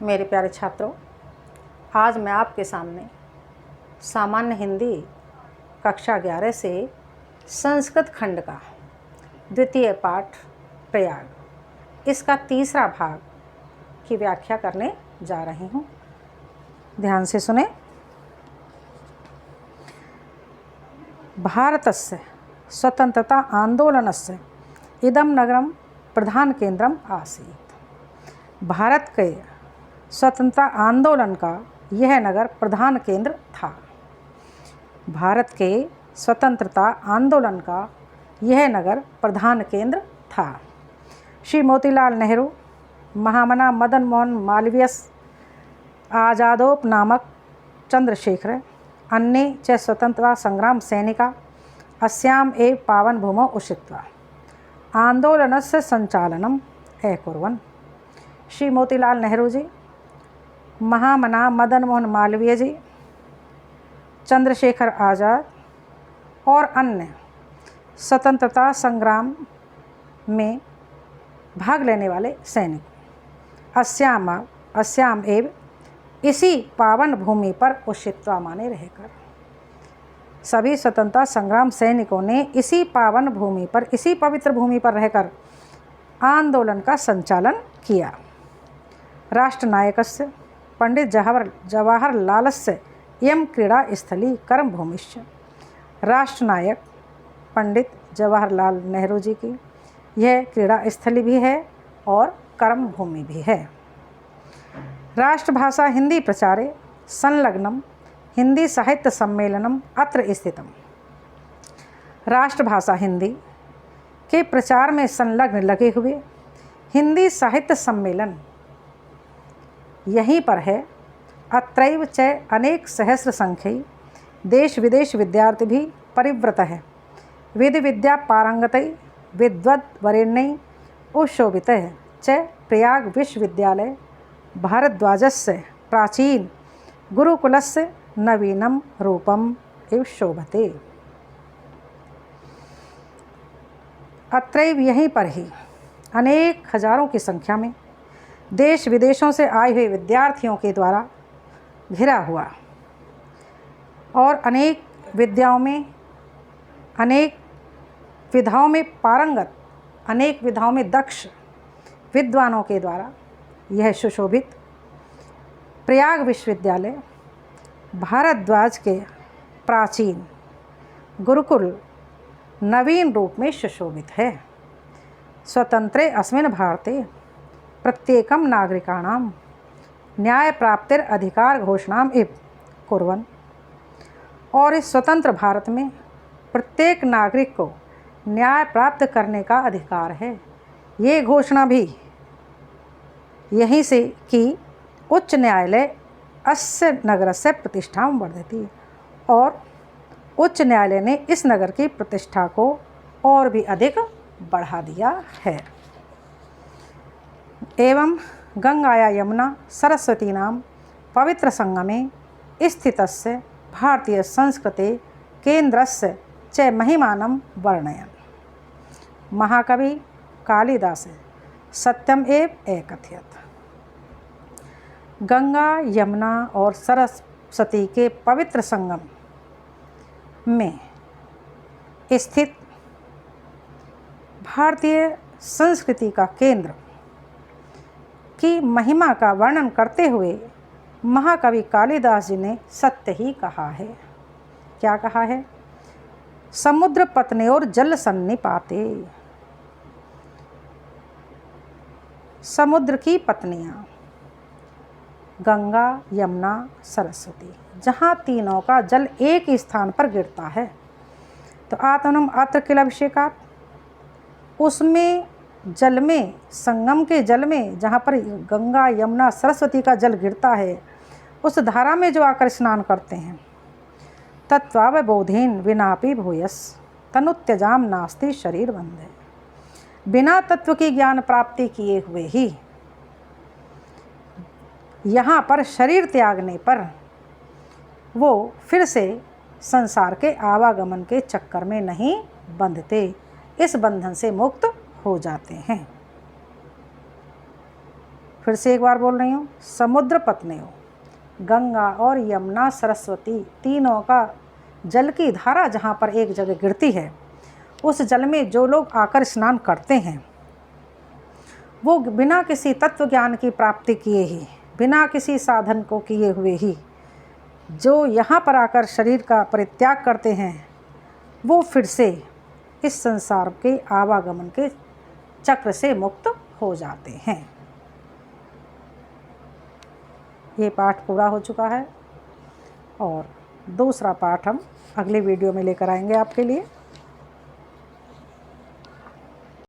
मेरे प्यारे छात्रों, आज मैं आपके सामने सामान्य हिंदी कक्षा 11 से संस्कृत खंड का द्वितीय पाठ प्रयाग, इसका तीसरा भाग की व्याख्या करने जा रही हूँ। ध्यान से सुने। भारतस्य स्वतंत्रता आंदोलनस्य इदं नगरं प्रधान केंद्रम आसीत्। भारत के स्वतंत्रता आंदोलन का यह नगर प्रधान केंद्र था। भारत के स्वतंत्रता आंदोलन का यह नगर प्रधान केंद्र था। श्री मोतीलाल नेहरू, महामना मदन मोहन मालवीय, आजादोपनामक चंद्रशेखर, अन्ये च स्वतंत्रता संग्राम सैनिका अस्याम् एव पावन भूमौ उषित्वा आंदोलनस्य संचालनम् अकुर्वन्। श्री मोतीलाल नेहरू जी, महामना मदन मोहन मालवीय जी, चंद्रशेखर आज़ाद और अन्य स्वतंत्रता संग्राम में भाग लेने वाले सैनिक अस्याम एव इसी पावन भूमि पर उषित्वा माने रहकर, सभी स्वतंत्रता संग्राम सैनिकों ने इसी पावन भूमि पर, इसी पवित्र भूमि पर रहकर आंदोलन का संचालन किया। राष्ट्रनायकस्य पंडित जवाहरलालस्य इयं क्रीड़ा स्थली कर्म भूमिश्च। राष्ट्रनायक पंडित जवाहरलाल नेहरू जी की यह क्रीड़ा स्थली भी है और कर्म भूमि भी है। राष्ट्रभाषा हिंदी प्रचारे संलग्नम हिंदी साहित्य सम्मेलनम अत्र स्थितम। राष्ट्रभाषा हिंदी के प्रचार में संलग्न लगे हुए हिंदी साहित्य सम्मेलन यहीं पर है। अत्रैव च अनेक सहस्र संख्यई देश विदेश विद्यार्थी भी परिव्रत है। विधि विद्या पारंगतै विद्वद्वरेण्यै उशोभितः च प्रयाग विश्वविद्यालय भारद्वाजस्य प्राचीन गुरुकुलस्य नवीनम रूपम एव शोभते। अत्रैव यहीं पर ही अनेक हजारों की संख्या में देश विदेशों से आए हुए विद्यार्थियों के द्वारा घिरा हुआ और अनेक विद्याओं में, अनेक विधाओं में पारंगत, अनेक विधाओं में दक्ष विद्वानों के द्वारा यह सुशोभित प्रयाग विश्वविद्यालय भारद्वाज के प्राचीन गुरुकुल नवीन रूप में सुशोभित है। स्वतंत्रे अस्मिन् भारते प्रत्येकं नागरिकाणां न्याय प्राप्तिर अधिकार घोषणाम इव कुर्वन्। और इस स्वतंत्र भारत में प्रत्येक नागरिक को न्याय प्राप्त करने का अधिकार है। ये घोषणा भी यहीं से कि उच्च न्यायालय अस्य नगरस्य प्रतिष्ठा वर्धयति, और उच्च न्यायालय ने इस नगर की प्रतिष्ठा को और भी अधिक बढ़ा दिया है। एवं गंगाया यमुना सरस्वती नाम पवित्र संगमे स्थितस्य भारतीय संस्कृते केंद्रस्य च महिमानं वर्णयन्। महाकवि कालिदास सत्यम एव अकथयत्। गंगा, यमुना और सरस्वती के पवित्र संगम में स्थित भारतीय संस्कृति का केंद्र की महिमा का वर्णन करते हुए महाकवि कालिदास जी ने सत्य ही कहा है। क्या कहा है? समुद्र पत्ने और जल सन्निपाते। समुद्र की पत्नियाँ गंगा, यमुना, सरस्वती, जहाँ तीनों का जल एक ही स्थान पर गिरता है, तो आत्मनम अत्र किल अभिषेकात्, उसमें जल में, संगम के जल में जहाँ पर गंगा, यमुना, सरस्वती का जल गिरता है, उस धारा में जो आकर स्नान करते हैं, तत्वावबोधेन विनापि भूयस तनुत्यजाम नास्ति शरीर बंधे। बिना तत्व की ज्ञान प्राप्ति किए हुए ही यहाँ पर शरीर त्यागने पर वो फिर से संसार के आवागमन के चक्कर में नहीं बंधते, इस बंधन से मुक्त हो जाते हैं। फिर से एक बार बोल रही हूँ, समुद्र पत्नियों, गंगा और यमुना सरस्वती तीनों का जल की धारा जहाँ पर एक जगह गिरती है, उस जल में जो लोग आकर स्नान करते हैं वो बिना किसी तत्व ज्ञान की प्राप्ति किए ही, बिना किसी साधन को किए हुए ही जो यहाँ पर आकर शरीर का परित्याग करते हैं, वो फिर से इस संसार के आवागमन के चक्र से मुक्त हो जाते हैं। ये पाठ पूरा हो चुका है और दूसरा पाठ हम अगले वीडियो में लेकर आएंगे आपके लिए।